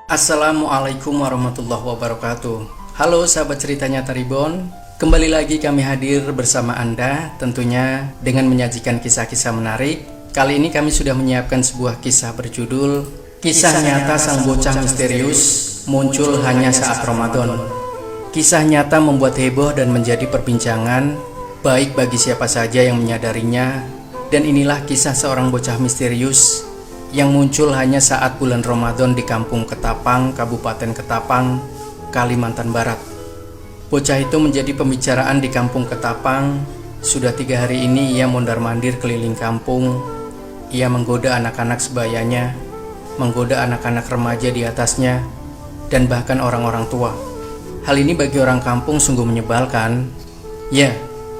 Assalamualaikum warahmatullahi wabarakatuh. Halo sahabat cerita nyata Ribon, kembali lagi kami hadir bersama Anda, tentunya dengan menyajikan kisah-kisah menarik. Kali ini kami sudah menyiapkan sebuah kisah berjudul Kisah Nyata Sang Bocah Misterius Muncul Hanya Saat Ramadan. Kisah nyata membuat heboh dan menjadi perbincangan, baik bagi siapa saja yang menyadarinya. Dan inilah kisah seorang bocah misterius yang muncul hanya saat bulan Ramadan di Kampung Ketapang, Kabupaten Ketapang, Kalimantan Barat. Bocah itu menjadi pembicaraan di Kampung Ketapang. Sudah 3 hari ini ia mondar-mandir keliling kampung. Ia menggoda anak-anak sebayanya, menggoda anak-anak remaja di atasnya, dan bahkan orang-orang tua. Hal ini bagi orang kampung sungguh menyebalkan. Ya,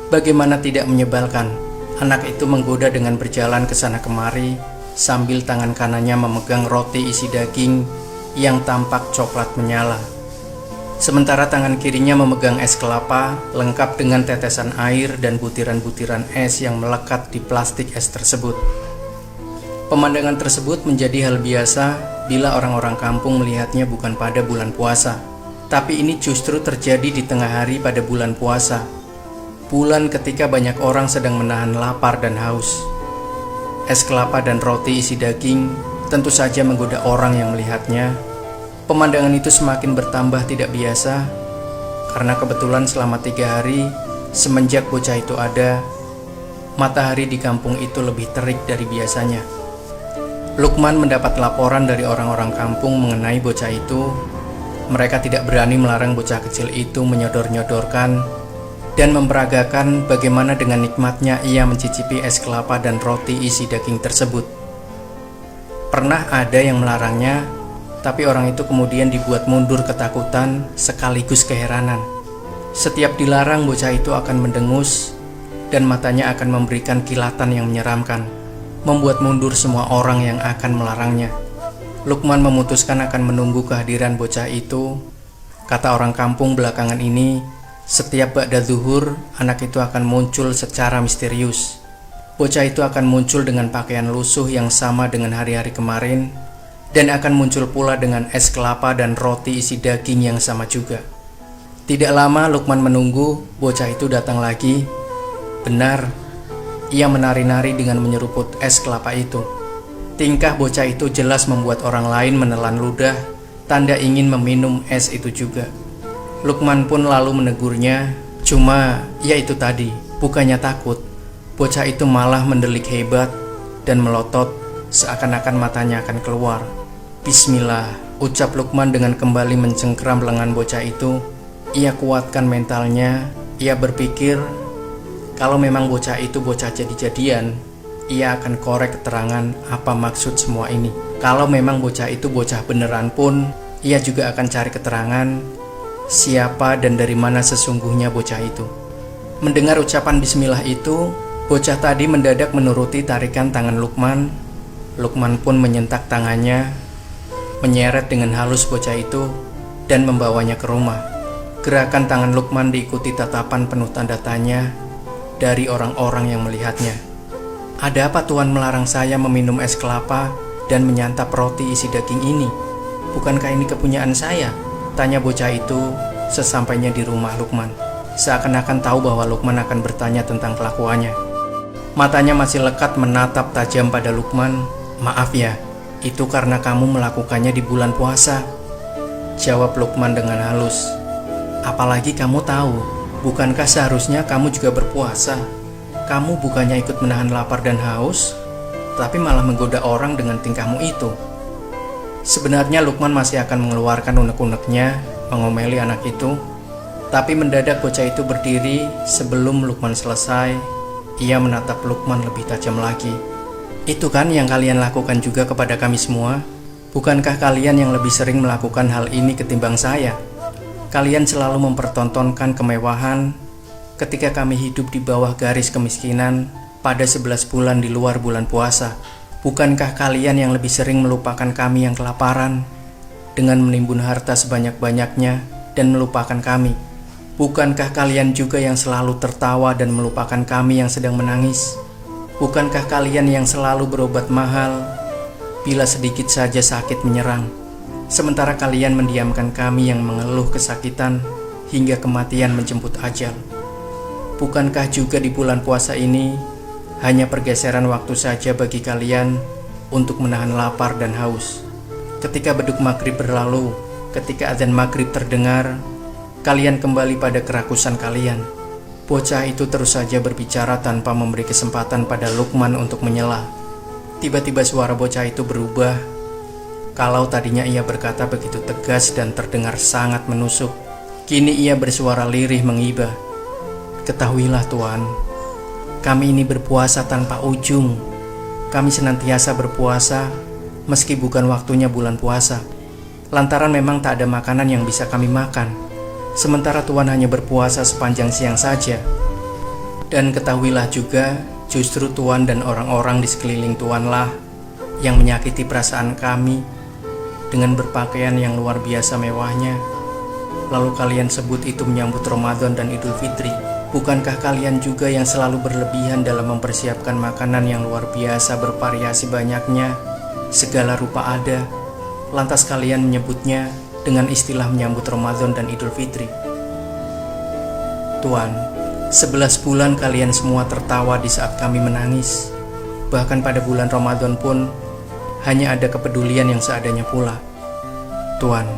bagaimana tidak menyebalkan? Anak itu menggoda dengan berjalan ke sana kemari, sambil tangan kanannya memegang roti isi daging yang tampak coklat menyala. Sementara tangan kirinya memegang es kelapa lengkap dengan tetesan air dan butiran-butiran es yang melekat di plastik es tersebut. Pemandangan tersebut menjadi hal biasa bila orang-orang kampung melihatnya bukan pada bulan puasa, tapi ini justru terjadi di tengah hari pada bulan puasa, bulan ketika banyak orang sedang menahan lapar dan haus. Es kelapa dan roti isi daging tentu saja menggoda orang yang melihatnya. Pemandangan itu semakin bertambah tidak biasa, karena kebetulan selama 3 hari semenjak bocah itu ada, matahari di kampung itu lebih terik dari biasanya. Lukman mendapat laporan dari orang-orang kampung mengenai bocah itu. Mereka tidak berani melarang bocah kecil itu menyodor-nyodorkan dan memperagakan bagaimana dengan nikmatnya ia mencicipi es kelapa dan roti isi daging tersebut. Pernah ada yang melarangnya, tapi orang itu kemudian dibuat mundur ketakutan sekaligus keheranan. Setiap dilarang, bocah itu akan mendengus dan matanya akan memberikan kilatan yang menyeramkan, membuat mundur semua orang yang akan melarangnya. Lukman memutuskan akan menunggu kehadiran bocah itu. Kata orang kampung belakangan ini, setiap ba'da zuhur, anak itu akan muncul secara misterius. Bocah itu akan muncul dengan pakaian lusuh yang sama dengan hari-hari kemarin, dan akan muncul pula dengan es kelapa dan roti isi daging yang sama juga. Tidak lama Lukman menunggu, bocah itu datang lagi. Benar, ia menari-nari dengan menyeruput es kelapa itu. Tingkah bocah itu jelas membuat orang lain menelan ludah, tanda ingin meminum es itu juga. Lukman pun lalu menegurnya, cuma ya itu tadi, bukannya takut, bocah itu malah mendelik hebat dan melotot seakan-akan matanya akan keluar. Bismillah, ucap Lukman dengan kembali mencengkram lengan bocah itu. Ia kuatkan mentalnya. Ia berpikir, kalau memang bocah itu bocah jadi-jadian, ia akan korek keterangan apa maksud semua ini. Kalau memang bocah itu bocah beneran pun, ia juga akan cari keterangan siapa dan dari mana sesungguhnya bocah itu. Mendengar ucapan bismillah itu, bocah tadi mendadak menuruti tarikan tangan Lukman. Lukman pun menyentak tangannya, menyeret dengan halus bocah itu dan membawanya ke rumah. Gerakan tangan Lukman diikuti tatapan penuh tanda tanya dari orang-orang yang melihatnya. Ada apa Tuan melarang saya meminum es kelapa dan menyantap roti isi daging ini? Bukankah ini kepunyaan saya? Tanya bocah itu sesampainya di rumah Lukman. Seakan-akan tahu bahwa Lukman akan bertanya tentang kelakuannya. Matanya masih lekat menatap tajam pada Lukman. Maaf ya, itu karena kamu melakukannya di bulan puasa, jawab Lukman dengan halus. Apalagi kamu tahu, bukankah seharusnya kamu juga berpuasa? Kamu bukannya ikut menahan lapar dan haus, tapi malah menggoda orang dengan tingkahmu itu. Sebenarnya Lukman masih akan mengeluarkan unek-uneknya, mengomeli anak itu. Tapi mendadak bocah itu berdiri. Sebelum Lukman selesai, ia menatap Lukman lebih tajam lagi. Itu kan yang kalian lakukan juga kepada kami semua. Bukankah kalian yang lebih sering melakukan hal ini ketimbang saya? Kalian selalu mempertontonkan kemewahan ketika kami hidup di bawah garis kemiskinan pada 11 bulan di luar bulan puasa. Bukankah kalian yang lebih sering melupakan kami yang kelaparan dengan menimbun harta sebanyak-banyaknya dan melupakan kami? Bukankah kalian juga yang selalu tertawa dan melupakan kami yang sedang menangis? Bukankah kalian yang selalu berobat mahal bila sedikit saja sakit menyerang? sementara kalian mendiamkan kami yang mengeluh kesakitan hingga kematian menjemput ajal. Bukankah juga di bulan puasa ini hanya pergeseran waktu saja bagi kalian untuk menahan lapar dan haus? Ketika beduk maghrib berlalu, ketika azan maghrib terdengar, kalian kembali pada kerakusan kalian. Bocah itu terus saja berbicara tanpa memberi kesempatan pada Luqman untuk menyela. Tiba-tiba suara bocah itu berubah. Kalau tadinya ia berkata begitu tegas dan terdengar sangat menusuk, kini ia bersuara lirih mengibah. Ketahuilah Tuan, kami ini berpuasa tanpa ujung. Kami senantiasa berpuasa meski bukan waktunya bulan puasa, lantaran memang tak ada makanan yang bisa kami makan. Sementara Tuan hanya berpuasa sepanjang siang saja. Dan ketahuilah juga, justru Tuan dan orang-orang di sekeliling Tuanlah yang menyakiti perasaan kami dengan berpakaian yang luar biasa mewahnya. Lalu kalian sebut itu menyambut Ramadan dan Idul Fitri. Bukankah kalian juga yang selalu berlebihan dalam mempersiapkan makanan yang luar biasa bervariasi banyaknya, segala rupa ada, lantas kalian menyebutnya dengan istilah menyambut Ramadan dan Idul Fitri? Tuan, 11 bulan kalian semua tertawa di saat kami menangis. Bahkan pada bulan Ramadan pun hanya ada kepedulian yang seadanya pula. Tuan,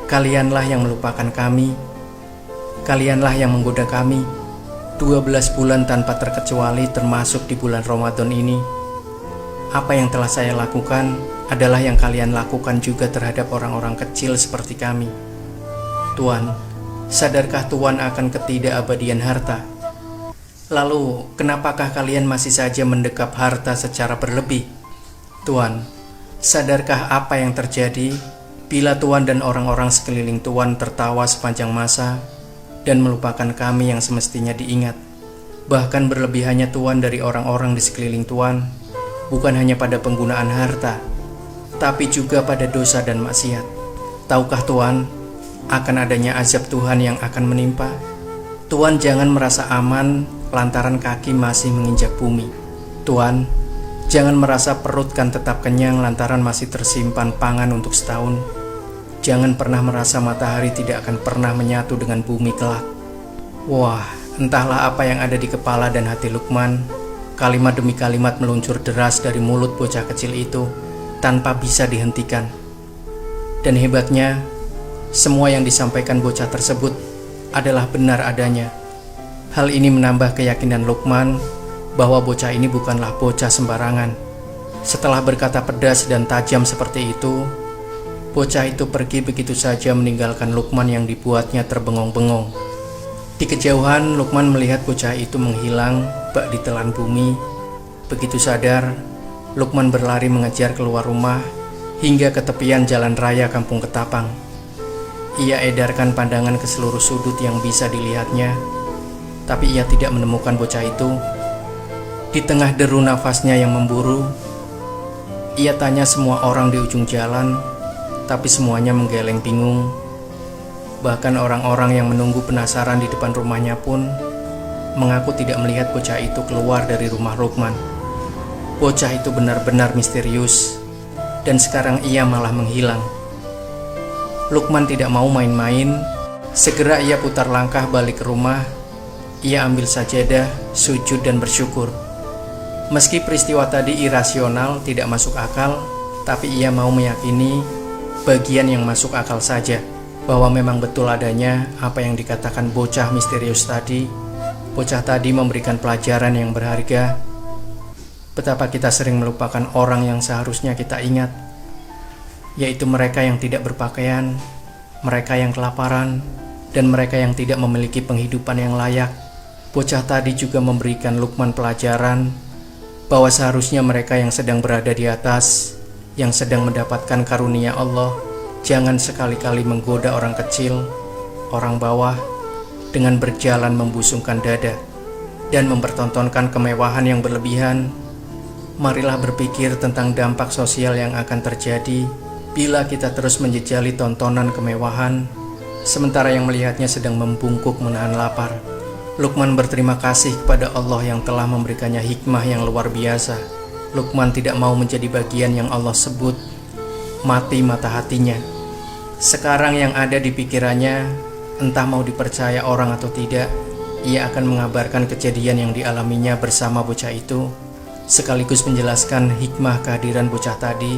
kalianlah yang melupakan kami. Kalianlah yang menggoda kami. 12 bulan tanpa terkecuali termasuk di bulan Ramadan ini. Apa yang telah saya lakukan adalah yang kalian lakukan juga terhadap orang-orang kecil seperti kami. Tuan, sadarkah Tuan akan ketidakabadian harta? Lalu, kenapakah kalian masih saja mendekap harta secara berlebih? Tuan, sadarkah apa yang terjadi bila Tuan dan orang-orang sekeliling Tuan tertawa sepanjang masa dan melupakan kami yang semestinya diingat? Bahkan berlebihannya Tuan dari orang-orang di sekeliling Tuan bukan hanya pada penggunaan harta, tapi juga pada dosa dan maksiat. Tahukah Tuan akan adanya azab Tuhan yang akan menimpa? Tuan jangan merasa aman lantaran kaki masih menginjak bumi. Tuan jangan merasa perut kan tetap kenyang lantaran masih tersimpan pangan untuk setahun. Jangan pernah merasa matahari tidak akan pernah menyatu dengan bumi kelak. Wah, entahlah apa yang ada di kepala dan hati Luqman. Kalimat demi kalimat meluncur deras dari mulut bocah kecil itu tanpa bisa dihentikan. Dan hebatnya, semua yang disampaikan bocah tersebut adalah benar adanya. Hal ini menambah keyakinan Luqman bahwa bocah ini bukanlah bocah sembarangan. Setelah berkata pedas dan tajam seperti itu, bocah itu pergi begitu saja meninggalkan Luqman yang dibuatnya terbengong-bengong. Di kejauhan, Luqman melihat bocah itu menghilang bak ditelan bumi. Begitu sadar, Luqman berlari mengejar keluar rumah hingga ke tepian jalan raya Kampung Ketapang. Ia edarkan pandangan ke seluruh sudut yang bisa dilihatnya, tapi ia tidak menemukan bocah itu. Di tengah deru nafasnya yang memburu, ia tanya semua orang di ujung jalan, tapi semuanya menggeleng bingung. Bahkan orang-orang yang menunggu penasaran di depan rumahnya pun mengaku tidak melihat bocah itu keluar dari rumah Luqman. Bocah itu benar-benar misterius, dan sekarang ia malah menghilang. Luqman tidak mau main-main. Segera ia putar langkah balik ke rumah. Ia ambil sajadah, sujud dan bersyukur. Meski peristiwa tadi irasional, tidak masuk akal, tapi ia mau meyakini bagian yang masuk akal saja, bahwa memang betul adanya apa yang dikatakan bocah misterius tadi. Bocah tadi memberikan pelajaran yang berharga. Betapa kita sering melupakan orang yang seharusnya kita ingat, yaitu mereka yang tidak berpakaian, mereka yang kelaparan, dan mereka yang tidak memiliki penghidupan yang layak. Bocah tadi juga memberikan Luqman pelajaran bahwa seharusnya mereka yang sedang berada di atas, yang sedang mendapatkan karunia Allah, jangan sekali-kali menggoda orang kecil, orang bawah, dengan berjalan membusungkan dada dan mempertontonkan kemewahan yang berlebihan. Marilah berpikir tentang dampak sosial yang akan terjadi bila kita terus menjejali tontonan kemewahan, sementara yang melihatnya sedang membungkuk menahan lapar. Luqman berterima kasih kepada Allah yang telah memberikannya hikmah yang luar biasa. Luqman tidak mau menjadi bagian yang Allah sebut mati mata hatinya. Sekarang yang ada di pikirannya, entah mau dipercaya orang atau tidak, ia akan mengabarkan kejadian yang dialaminya bersama bocah itu, sekaligus menjelaskan hikmah kehadiran bocah tadi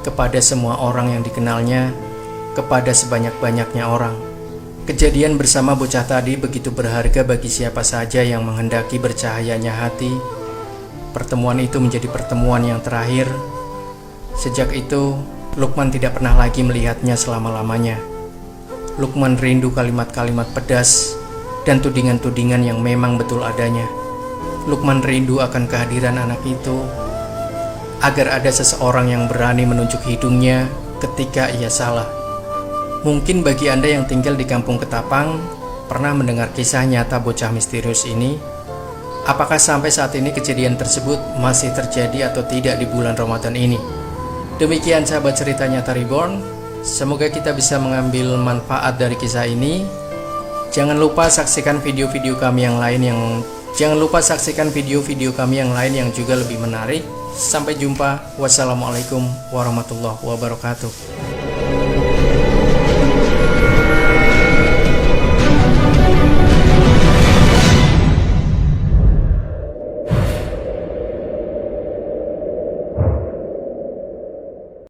kepada semua orang yang dikenalnya, kepada sebanyak-banyaknya orang. Kejadian bersama bocah tadi begitu berharga bagi siapa saja yang menghendaki bercahayanya hati. Pertemuan itu menjadi pertemuan yang terakhir. Sejak itu, Lukman tidak pernah lagi melihatnya selama-lamanya. Lukman rindu kalimat-kalimat pedas dan tudingan-tudingan yang memang betul adanya. Lukman rindu akan kehadiran anak itu, agar ada seseorang yang berani menunjuk hidungnya ketika ia salah. Mungkin bagi Anda yang tinggal di kampung Ketapang pernah mendengar kisah nyata bocah misterius ini. Apakah sampai saat ini kejadian tersebut masih terjadi atau tidak di bulan Ramadan ini? Demikian sahabat cerita nyata Reborn. Semoga kita bisa mengambil manfaat dari kisah ini. Jangan lupa saksikan video-video kami yang lain yang juga lebih menarik. Sampai jumpa. Wassalamualaikum warahmatullahi wabarakatuh.